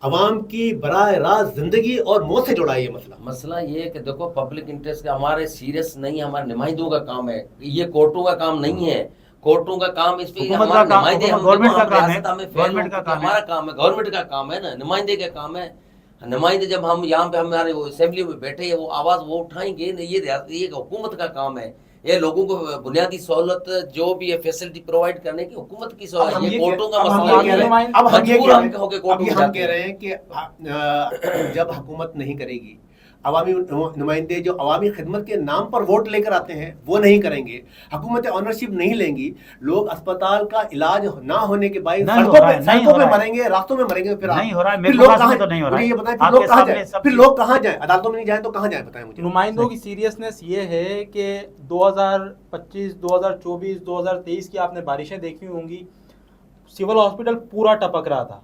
अवाम की बराह रास्त जिंदगी और मौत से जुड़ा है ये मसला। मसला ये है कि देखो, पब्लिक इंटरेस्ट का हमारे सीरियस नहीं, हमारे नुमाइंदों का काम है, ये कोर्टों का काम नहीं है। कोर्टों का काम इस पे हुकूमत का हमारे काम- नुमाइंदे, हम गवर्नमेंट देखो, का हम काम है, रियासत में फेल गवर्नमेंट का हो, काम है। हमारा काम है, गवर्नमेंट का काम है ना, नुमाइंदे का काम है। नुमाइंदे जब हम यहाँ पे हमारे असेंबली में बैठे हैं, वो आवाज वो उठाएंगे, ये हुकूमत का काम है। ये लोगों को बुनियादी सहूलत जो भी है फैसिलिटी प्रोवाइड करने की हुकूमत की अब हम ये ये कोर्टों का अब हम मसला ये कह रहे नहीं है। हैं- अब हम ये मजबूर कह हम रहे हैं- होके कोर्ट अब में हम जाते कह रहे हैं कि जब हुकूमत नहीं करेगी, अवामी नुमाइंदे जो अवामी खिदमत के नाम पर वोट लेकर आते हैं वो नहीं करेंगे, हुकूमत ऑनरशिप नहीं लेंगी, लोग अस्पताल का इलाज ना होने के बाद नहीं हो सड़कों रहा पे है, नहीं सड़कों हो पे रहा है। मरेंगे, रास्तों में मरेंगे। फिर नहीं हो रहा है, फिर मेरे लोग पास में कहाँ तो नहीं हो रहा मुझे है। ये बताएं, फिर आपके लोग कहाँ सामने जाए? सब फिर चीज़- लोग कहाँ जाए? अदालतों में नहीं जाए तो कहाँ जाए? बताएं मुझे। नुमाइंदों की सीरियसनेस ये है कि 2025, 2024, 2023 की आपने बारिशें देखी होंगी, सिविल हॉस्पिटल पूरा टपक रहा था,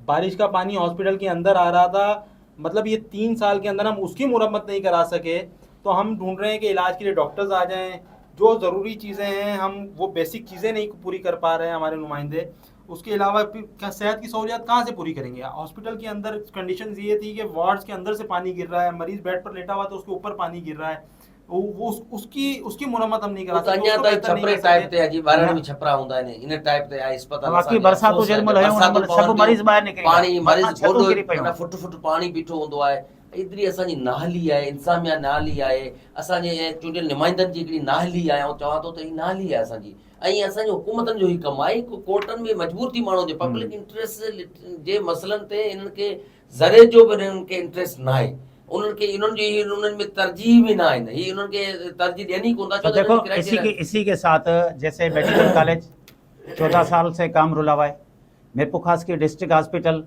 बारिश का पानी हॉस्पिटल के अंदर आ रहा था। मतलब ये 3 साल के अंदर हम उसकी मुरम्मत नहीं करा सके, तो हम ढूंढ रहे हैं कि इलाज के लिए डॉक्टर्स आ जाएं, जो ज़रूरी चीज़ें हैं हम वो बेसिक चीज़ें नहीं पूरी कर पा रहे हैं हमारे नुमाइंदे। उसके अलावा फिर क्या सेहत की सहूलियात कहाँ से पूरी करेंगे? हॉस्पिटल के अंदर कंडीशन ये थी कि वार्ड्स के अंदर से पानी गिर रहा है, मरीज बेड पर लेटा हुआ तो उसके ऊपर पानी गिर रहा है, वो उसकी मुरम्मत हम नहीं करा सकते, उतां उसको ताईं बेहतर नहीं छपरे कर टाइप सकते। ते अॼु ॿारनि में छपरा हूंदा आहिनि, इन टाइप ते आहे अस्पताल। बाक़ी असांजे बरसातूं अफ़सोस आहे, जेॾी महिल हुयूं, बरसातूं उन महिल सभु पवंदियूं, मरीज़ ॿाहिरि निकिरी विया। पाणी मरीज़ मथां छतूं गोॾो किरी पियूं। हेठां फुट पाणी बीठो हूंदो आहे। एतिरी असांजी नाहली आहे, इंसामिया नाहली आहे, असांजे चूंडियल नुमाइंदनि जी हिकिड़ी नाहली आहे, ऐं चवां थो त हीअ नाहली आहे असांजी। ऐं असांजी हुकूमतनि जो ई कमु आहे, कोर्टनि में मजबूर थी माण्हू जे पब्लिक इंट्रस्ट जे मसइलनि ते इन्हनि खे ज़रे जो बि इन्हनि खे इंट्रस्ट न आहे। उन्हनि खे उन्हनि में तरजीह भी ना आहिनि, ही उन्हनि खे तरजीह ॾियणी कोन था। तो देखो, इसी के साथ जैसे मेडिकल कॉलेज 14 साल से काम रुला हुआ है, मीरपुर खास की डिस्ट्रिक्ट हॉस्पिटल,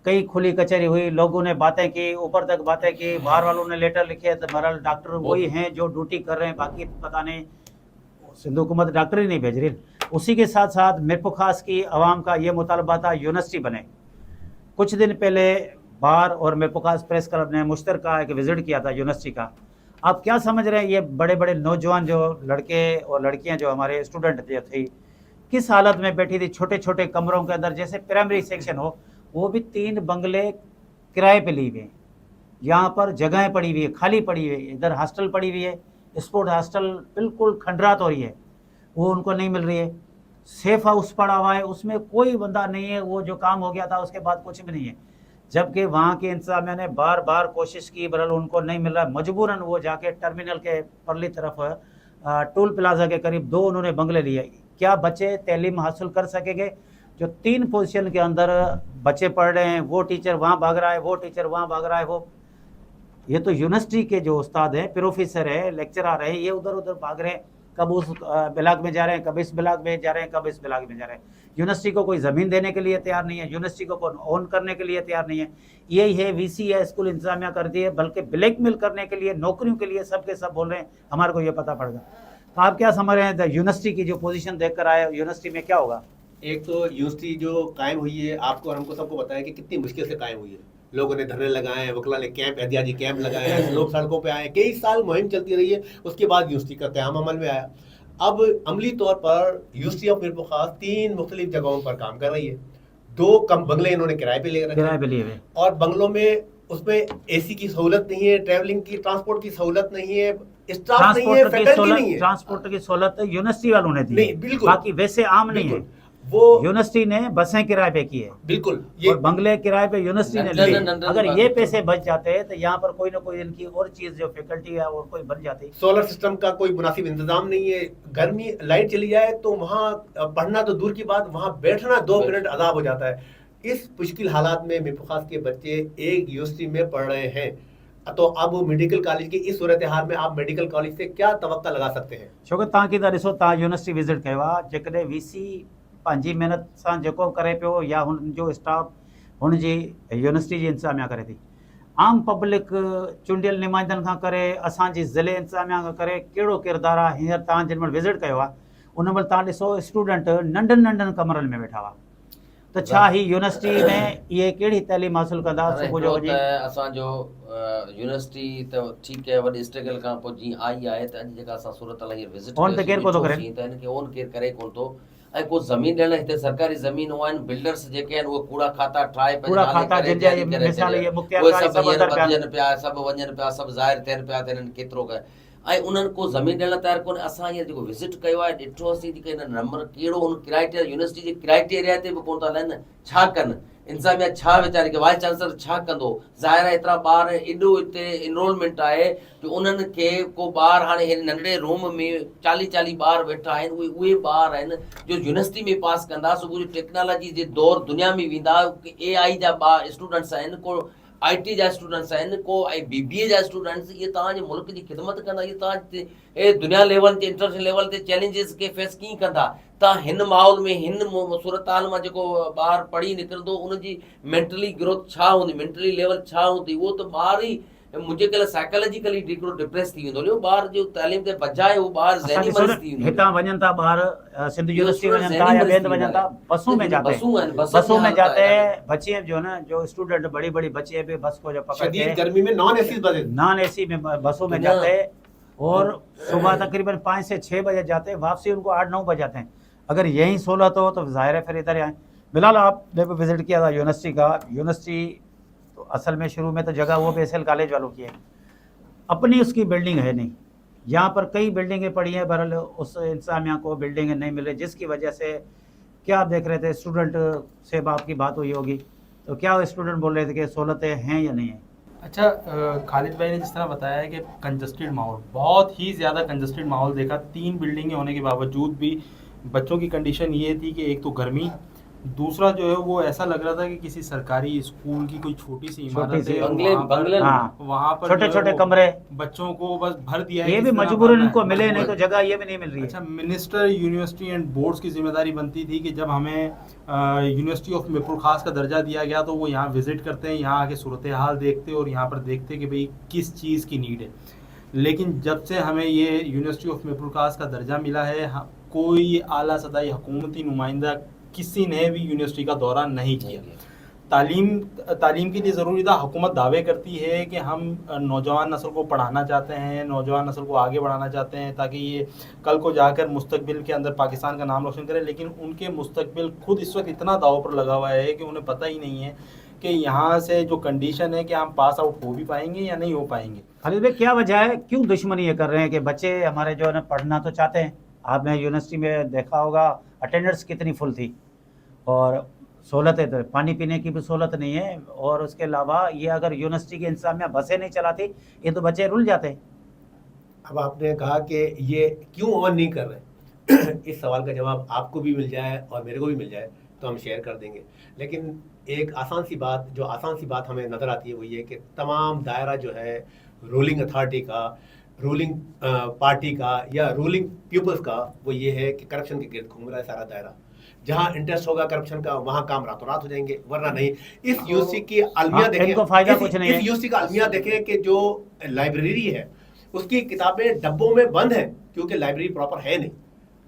कई खुली कचहरी हुई, लोगों ने बातें की, ऊपर तक बातें की, बाहर वालों ने लेटर लिखे, तो बहरहाल डॉक्टर वही हैं जो ड्यूटी कर रहे हैं, बाकी पता नहीं सिंध हुकूमत डॉक्टर ही नहीं भेज रही। उसी के साथ साथ मीरपुर खास की आवाम का ये मुतालबा था यूनिवर्सिटी बने। कुछ दिन पहले बार और मीरपुर खास प्रेस क्लब ने मुश्तरका एक विजिट किया था यूनिवर्सिटी का। आप क्या समझ रहे हैं, ये बड़े बड़े नौजवान जो लड़के और लड़कियां जो हमारे स्टूडेंट जो थी, किस हालत में बैठी थी? छोटे छोटे कमरों के अंदर, जैसे प्राइमरी सेक्शन हो, वो भी 3 बंगले किराए पे लिए हुए हैं। यहाँ पर जगहें पड़ी हुई है, खाली पड़ी हुई है, इधर हॉस्टल पड़ी हुई है, स्पोर्ट हॉस्टल बिल्कुल खंडरात हो रही है, वो उनको नहीं मिल रही है। सेफ हाउस पड़ा हुआ है, उसमें कोई बंदा नहीं है, वो जो काम हो गया था उसके बाद कुछ भी नहीं है। जबकि वहाँ के इंतजामिया ने बार बार कोशिश की, बहरहाल उनको नहीं मिल रहा। मजबूरन वो जाके टर्मिनल के परली तरफ टोल प्लाजा के करीब 2 उन्होंने बंगले लिए। क्या बच्चे तालीम हासिल कर सकेंगे? जो 3 पोजीशन के अंदर बच्चे पढ़ रहे हैं, वो टीचर वहाँ भाग रहा है, वो टीचर वहाँ भाग रहा है। वो ये तो यूनिवर्सिटी के जो उस्ताद हैं, प्रोफेसर है, लेक्चरर है, ये उधर उधर भाग रहे हैं, कब उस ब्लॉक में जा रहे हैं, कब इस ब्लॉक में जा रहे हैं, कब इस ब्लॉक में जा रहे हैं। यूनिवर्सिटी को कोई ज़मीन देने के लिए तैयार नहीं है, यूनिवर्सिटी को कोई ओन करने के लिए तैयार नहीं है। यही है VC है, स्कूल इंतजामिया कर दिए, बल्कि ब्लैकमेल करने के लिए, नौकरियों के लिए सब के सब बोल रहे हैं हमारे को ये पता पड़ेगा। तो आप क्या समझ रहे हैं यूनिवर्सिटी की जो पोजीशन देख कर आए, यूनिवर्सिटी में क्या होगा? एक तो यूनिवर्सिटी जो कायम हुई है, आपको और हमको सबको पता है कि कितनी मुश्किल से कायम हुई है। लोगों ने धरने लगाए हैं, वकला ने कैंप, एहतियाती कैंप लगाए हैं, लोग सड़कों पे आए, कई साल मुहिम चलती रही है। उसके बाद यूनिवर्सिटी का क़याम अमल में आया। अब अमली तौर पर यूनिवर्सिटी ऑफ मीरपुर खास 3 मुख्तलिफ जगहों पर काम कर रही है। 2 कम बंगले इन्होंने किराए पे ले रखे किराए पे लिए हुए। और बंगलों में उसमें एसी की सहूलत नहीं है, ट्रैवलिंग की, ट्रांसपोर्ट की सहूलत नहीं है, स्टाफ नहीं है, फैकल्टी नहीं है। ट्रांसपोर्ट की सहूलत यूनिवर्सिटी वालों ने दी नहीं, है, बिल्कुल। बाकी वैसे आम नहीं है। बिल्कुल। वो यूनिवर्सिटी ने बसें किराए पे की है बिल्कुल और बंगले किराए पे यूनिवर्सिटी ने लिए। लंदन अगर बाकी ये तो- पैसे बच जाते हैं तो यहाँ पर कोई ना कोई इनकी और चीज जो फैकल्टी है और कोई बन जाती। सोलर सिस्टम का कोई मुनासिब इंतजाम नहीं है, गर्मी लाइट चली जाए तो वहाँ पढ़ना तो दूर की बात, वहाँ बैठना 2 मिनट अजाब हो जाता है। इस मुश्किल हालात में मिरपुखास के बच्चे एक यूनिवर्सिटी में पढ़ रहे हैं, तो अब मेडिकल कॉलेज की इस सूरत हाल में आप मेडिकल कॉलेज से क्या तवक्का लगा सकते हैं? छोकी तव्हां की ॾिसो, तव्हां यूनिवर्सिटी विज़िट कयो आहे, जेकॾहिं वीसी पंहिंजी महिनत सां जेको करे पियो या हुन जो स्टाफ हुनजी यूनिवर्सिटी जी इंतज़ामिया करे थी, आम पब्लिक चूंडियल नुमाइंदनि खां करे असांजी ज़िले इंतज़ामिया खां करे कहिड़ो किरदारु आहे? हींअर तव्हां जंहिं महिल विज़िट कयो आहे उन महिल तव्हां ॾिसो स्टूडेंट नंढनि नंढनि कमरनि में वेठा हुआ, त छा ही यूनिवर्सिटी में इहे कहिड़ी तइलीम हासिलु कंदा? हाणे सुबुह जो हिकिड़ो वञी त असांजो यूनिवर्सिटी त ठीकु आहे, वॾी स्ट्रगल खां पोइ जीअं आई आहे, त अॼु जेका असां सूरत लाइ विज़िट ओन त केरु कोन थो करे। त हिनखे ओन केरु करे कोन थो। ऐं को ज़मीन ॾियण हिते सरकारी ज़मीन आहिनि, बिल्डर्स जेके आहिनि उहे कूड़ा खाता ठाहे कूड़ा खाता जंहिंजा इहे मिसाल इहे मुख्तियार सभु अंदरि पिया वञनि पिया, सभु वञनि पिया, सभु ज़ाहिर थियनि पिया त हिननि केतिरो कयो। ऐं उन्हनि को ज़मीन ॾियण तयारु कोन्हे। असां हींअर जेको विज़िट कयो आहे ॾिठोसीं की हिन नंबर कहिड़ो हुन क्राइटेरिया यूनिवर्सिटी जे क्राइटेरिया ते बि कोन था हलनि, छा कनि इंतज़ामिया, छा वीचारे के वाइस चांसलर छा कंदो? ज़ाहिर आहे एतिरा ॿार, एॾो हिते इनरोलमेंट आहे कि उन्हनि खे को ॿार हाणे हिन नंढड़े रूम में 40 ॿार वेठा आहिनि, उहे ॿार आहिनि जो यूनिवर्सिटी में पास कंदा, सुबुह जो टेक्नोलॉजी जे दौर दुनिया में वेंदा, AI जा स्टूडेंट्स आहिनि, को IT जा स्टूडेंट्स आहिनि, को BBA जा स्टूडेंट्स, इहे तव्हांजे मुल्क जी ख़िदमत कंदा, इहे तव्हां दुनिया लेवल ते इंटरनेशनल लेवल ते चैलेंजिस खे फेस कीअं कंदा? तव्हां हिन माहौल में हिन सूरत हाल मां जेको ॿारु पढ़ी निकिरंदो उनजी मेंटली ग्रोथ छा हूंदी, मेंटली लेवल छा हूंदी? उहो त ॿार ई मुंहिंजे ख़्याल साइकोलॉजिकली हिकिड़ो डिप्रेस थी वेंदो। ॿार जो तालीम ते बजाए उहो ॿार ज़हनी मरीज़ थी वेंदो। हितां वञनि था ॿार सिंध यूनिवर्सिटी वञनि था या ॿिए हंधि वञनि था, बसों में जाते बसों में जाते बच्चे जो ना जो स्टूडेंट बड़ी बड़ी बच्चे भी बस को जो पकड़ शदीद के गर्मी में नॉन एसी में बसों में जाते हैं और सुबह तकरीबन 5 से 6 बजे जाते हैं, वापसी उनको 8-9 बजे जाते हैं। अगर यही सहूलत हो तो जाहिर है फिर इधर आए। बिलाल, आपने भी विजिट किया था यूनिवर्सिटी का। यूनिवर्सिटी तो असल में शुरू में तो जगह वो BSL कॉलेज वालों की है, अपनी उसकी बिल्डिंग है नहीं। यहाँ पर कई बिल्डिंगें पड़ी हैं, बहरहाल उस इंतजामिया को बिल्डिंगें नहीं मिल रही, जिसकी वजह से क्या आप देख रहे थे स्टूडेंट से आपकी बात हुई होगी, तो क्या स्टूडेंट बोल रहे थे कि सहूलतें हैं या नहीं है? अच्छा, खालिद भाई ने जिस तरह बताया है कि कंजस्टेड माहौल, बहुत ही ज़्यादा कंजस्टेड माहौल देखा। 3 बिल्डिंगें होने के बावजूद भी बच्चों की कंडीशन ये थी कि एक तो गर्मी, दूसरा जो है वो ऐसा लग रहा था कि किसी सरकारी स्कूल की कोई छोटी सी इमारत है, बंगले वहाँ पर छोटे छोटे कमरे बच्चों को बस भर दिया है। ये भी मजबूरन इनको मिले, नहीं तो जगह ये भी नहीं मिल रही है। अच्छा, मिनिस्टर यूनिवर्सिटी एंड बोर्ड्स की जिम्मेदारी बनती थी कि जब हमें यूनिवर्सिटी ऑफ मिरपुर खास का दर्जा दिया गया तो वो यहाँ विजिट करते हैं, यहाँ आके सूरत हाल देखते और यहाँ पर देखते कि भाई किस चीज़ की नीड है। लेकिन जब से हमें ये यूनिवर्सिटी ऑफ मिरपुर खास का दर्जा मिला है, कोई आला सतही हुकूमती नुमाइंदा किसी ने भी यूनिवर्सिटी का दौरा नहीं किया। तालीम के लिए ज़रूरी था। हुकूमत दावे करती है कि हम नौजवान नस्ल को पढ़ाना चाहते हैं, नौजवान नस्ल को आगे बढ़ाना चाहते हैं ताकि ये कल को जाकर मुस्तकबिल के अंदर पाकिस्तान का नाम रोशन करें, लेकिन उनके मुस्तकबिल खुद इस वक्त इतना दाव पर लगा हुआ है कि उन्हें पता ही नहीं है कि यहाँ से जो कंडीशन है कि हम पास आउट हो भी पाएंगे या नहीं हो पाएंगे। खालिद भाई, क्या वजह है, क्यों दुश्मनी ये कर रहे हैं कि बच्चे हमारे जो है ना पढ़ना तो चाहते हैं? आपने यूनिवर्सिटी में देखा होगा अटेंडेंस कितनी फुल थी और सहूलतें तो पानी पीने की भी सहूलत नहीं है, और उसके अलावा ये अगर यूनिवर्सिटी की इंतजामिया बसें नहीं चलाती ये तो बच्चे रुल जाते हैं। अब आपने कहा कि ये क्यों ऑन नहीं कर रहे इस सवाल का जवाब आपको भी मिल जाए और मेरे को भी मिल जाए तो हम शेयर कर देंगे। लेकिन एक आसान सी बात हमें नज़र आती है, वो ये कि तमाम दायरा जो है रूलिंग अथॉरिटी का, रूलिंग पार्टी का या रूलिंग पीपल्स का, वो ये है कि करप्शन के गिर्द घूम रहा है सारा दायरा। जहाँ इंटरेस्ट होगा करप्शन का वहाँ काम रातों रात हो जाएंगे, वरना नहीं। इस यूनिवर्सिटी की अलमिया देखें, इनको फायदा कुछ नहीं है। इस यूनिवर्सिटी का अलमिया देखें कि जो लाइब्रेरी है उसकी किताबें डब्बों में बंद है क्योंकि लाइब्रेरी प्रॉपर है नहीं।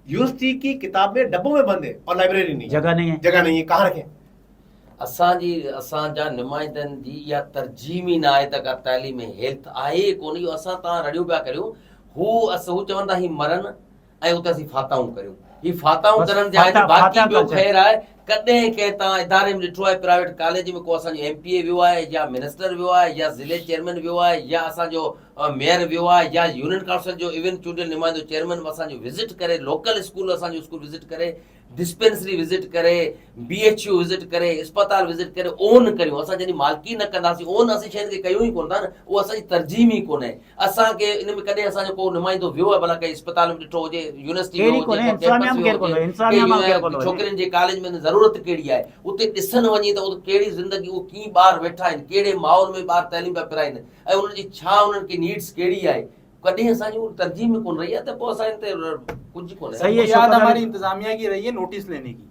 यूनिवर्सिटी की किताबें डब्बों में बंद है और लाइब्रेरी नहीं, जगह नहीं है, कहाँ रखें? असांजा नुमाइंदनि जी इहा तरजीह ई न आहे त का तालीम हेल्थ आहे कोन। इहो असां तव्हां रड़ियो पिया करियो, हू चवंदा ही मरनि ऐं उते असीं फाताऊं करियूं। ही फाताऊं करण जा बाक़ी ॿियो ख़ैर आहे, कॾहिं कंहिं तव्हां इदारे में ॾिठो आहे प्राइवेट कॉलेज में को असांजो MPA वियो आहे या मिनिस्टर वियो आहे या ज़िले चेयरमैन वियो आहे या असांजो मेयर वियो आहे या यूनियन काउंसिल जो इवन चूंडियल नुमाइंदो चेयरमैन असांजो विज़िट करे, लोकल स्कूल असांजो स्कूल विज़िट करे, डिस्पेंसरी विज़िट करे, BHU विज़िट करे, अस्पताल विज़िट करे, ओन करियूं। असां जॾहिं मालकी न कंदासीं, ओन असीं शयुनि खे कयूं ई कोन था न, उहो असांजी तरजीम ई कोन्हे। असांखे इन में कॾहिं असांजो को नुमाइंदो वियो आहे भला कंहिं अस्पताल में ॾिठो हुजे, यूनिवर्सिटी में हुजे, छोकिरियुनि जे कॉलेज में ज़रूरत कहिड़ी आहे, उते ॾिसण वञी त कहिड़ी ज़िंदगी, उहो कीअं ॿार वेठा आहिनि, कहिड़े माहौल में ॿार तइलीम पिया पिराइनि ऐं उन्हनि जी छा उन्हनि खे नीड्स कहिड़ी आहे, कॾहिं असांजी उहा तरजीम में कोन रही आहे, त पोइ असां हिते कुझु कोन्हे। सही है, याद हमारी इंतजामिया की रही है नोटिस लेने की।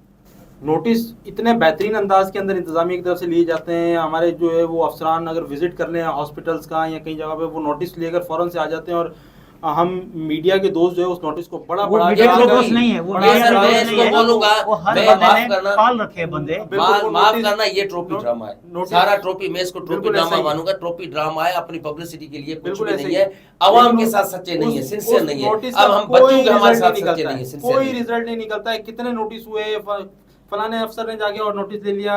नोटिस इतने बेहतरीन अंदाज के अंदर इंतजामिया की तरफ से लिए जाते हैं, हमारे जो है वो अफसरान अगर विजिट कर लें हॉस्पिटल्स का या कई जगह पे, वो नोटिस लेकर फौरन से आ जाते हैं और हम मीडिया के दोस्त जो है उस नोटिस को बड़ा मीडिया के दोस्त नहीं है, वो मैं बोलूंगा, मैं माफ करना, पाल रखे बंदे, माफ करना, ये ट्रॉफी ड्रामा है, सारा ट्रॉफी, मैं इसको ट्रॉफी ड्रामा मानूंगा। ट्रॉफी ड्रामा है, अपनी पब्लिसिटी के लिए कुछ भी नहीं है, आवाम के साथ सच्चे नहीं है, सिंसियर नहीं है। अब हम बच्चों के हमारे साथ सच्चे नहीं है, सिंसियर कोई रिजल्ट नहीं निकलता है। कितने नोटिस हुए, फलाने अफसर ने जाके और नोटिस ले लिया,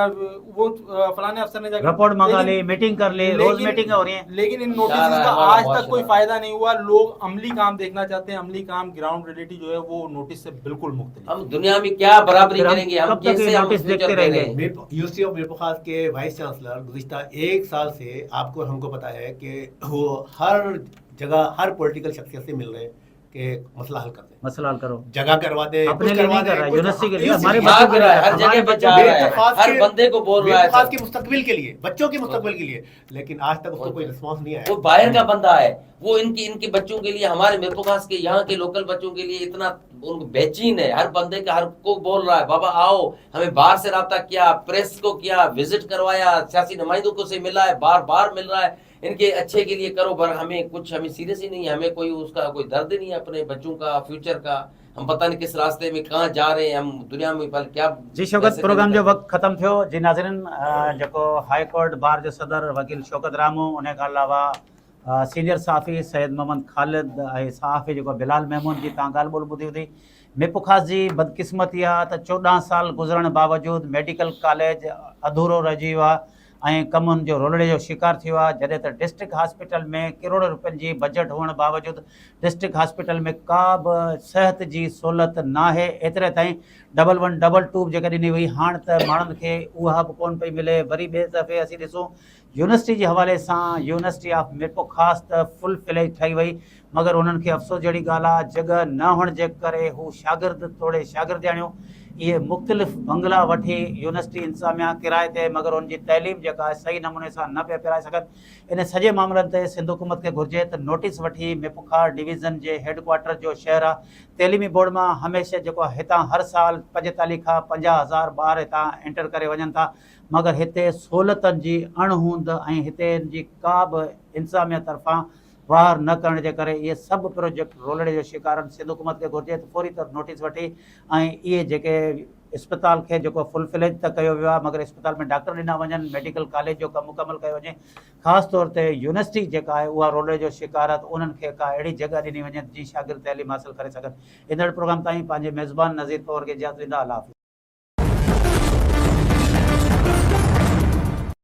वो फलाने अफसर ने जाके रिपोर्ट मंगा ली, मीटिंग कर ली, रोज मीटिंग हो रही है, लेकिन इन नोटिस का आज तक कोई फायदा नहीं हुआ। लोग अमली काम देखना चाहते हैं, अमली काम, ग्राउंड रियलिटी जो है वो नोटिस से बिल्कुल मुक्त है। हम दुनिया में क्या बराबरी करेंगे, हम कैसे नोटिस देखते रहेंगे। यूनिवर्सिटी ऑफ मीरपुर के वाइस चांसलर गुज़िश्ता 1 साल से आपको हमको पता है कि वो हर जगह हर पॉलिटिकल शख्सियत से मिल रहे हैं कि मसला हल कर दे, मसला हल करो, जगह करवा दे, अपने लिए नहीं कर रहा है, यूनिवर्सिटी के लिए, हमारे बच्चों बच्चों के लिए, हर जगह बचा रहा है, हर बंदे को बोल रहा है, खास के मुस्तकबिल के लिए, बच्चों के मुस्तकबिल के लिए, लेकिन आज तक उसको कोई रिस्पांस नहीं आया। वो बाहर का बंदा है, वो इनके बच्चों के लिए, हमारे मीरपुर खास के यहाँ के लोकल बच्चों के लिए इतना उनको बेचैन है। हर बंदे का हर को बोल रहा है बाबा आओ, हमें बाहर से राब्ता किया, प्रेस को किया, विजिट करवाया, सियासी नुमाइंदों को से मिला है, बार बार मिल रहा है, इनके अच्छे के लिए करो, पर हमें सीरियस ही नहीं है, हमें कोई उसका कोई दर्द नहीं है अपने बच्चों का, फ्यूचर का। हम पता नहीं किस रास्ते में कहाँ जा रहे हैं, हम दुनिया में पल क्या। जी शौकत, प्रोग्राम जो वक्त ख़त्म थियो। जी नाज़रीन, जो हाई कोर्ट बार जो सदर वकील शौकत रामू, उन खां अलावा सीनियर सहाफ़ी सैयद मोहम्मद ख़ालिद ऐं सहाफ़ी जो बिलाल महमूद जी तव्हां ॻाल्हि ॿोल ॿुधी हूंदी। मीरपुर ख़ास जी बदकिस्मती आहे त 14 साल गुज़रण बावजूदि मेडिकल कॉलेज अधूरो रहिजी वियो आहे ऐं कमुनि जो रोलड़े जो शिकार थियो आहे। जॾहिं त डिस्ट्रिक्ट हॉस्पिटल में करोड़ रुपयनि जी बजट हुअण बावजूदि डिस्ट्रिक्ट हॉस्पिटल में का बि सिहत जी सहूलियत न आहे। एतिरे ताईं 1122 जेका ॾिनी हुई, हाणे त माण्हुनि खे उहा बि कोन पई मिले। वरी ॿिए दफ़े असीं ॾिसूं यूनिवर्सिटी जे हवाले सां, यूनिवर्सिटी ऑफ मीरपुर ख़ासि त फुल फ्लेज ठही वई, मगर उन्हनि खे अफ़सोस जहिड़ी ॻाल्हि आहे, जॻह न हुअण जे करे हू शागिर्द तोड़े शागिर्द आणियो। इहे मुख़्तलिफ़ बंगला वठी यूनिवर्सिटी इंतज़ामिया किराए ते, मगर उनजी तइलीम जेका आहे सही नमूने सां न पिया पिराए सघनि। इन सॼे मामलनि ते सिंध हुकूमत खे घुरिजे त नोटिस वठी मीरपुर ख़ास डिवीज़न जे हेडक्वार्टर जो शहर आहे, तइलीमी बोर्ड मां हमेशह जेको हितां हर साल 45 खां 50,000 ॿार हितां एंटर करे वञनि था, मगर हिते सहूलियतुनि जी अणहूंद ऐं हिते जी का बि इंतज़ामिया तरफ़ां वार न करण जे करे इहे सभु प्रोजेक्ट रोलड़े जो शिकार आहिनि। सिंध हुकूमत खे घुरिजे त फौरी तौर नोटिस वठी ऐं इहे जेके इस्पताल खे जेको फुल फ्लेज त कयो वियो आहे, मगर इस्पताल में डॉक्टर ॾिना वञनि, मेडिकल कॉलेज जो कमु मुकमल कयो वञे, ख़ासि तौर ते यूनिवर्सिटी जेका आहे उहा रोलड़े जो शिकार आहे, त उन्हनि खे का अहिड़ी जॻह ॾिनी वञे जीअं शागिर्द तइलीम हासिलु करे सघनि। ईंदड़ प्रोग्राम ताईं पंहिंजे मेज़बान नज़ीर तौर खे इजाज़त ॾींदा। अल्लाह हाफ़िज़।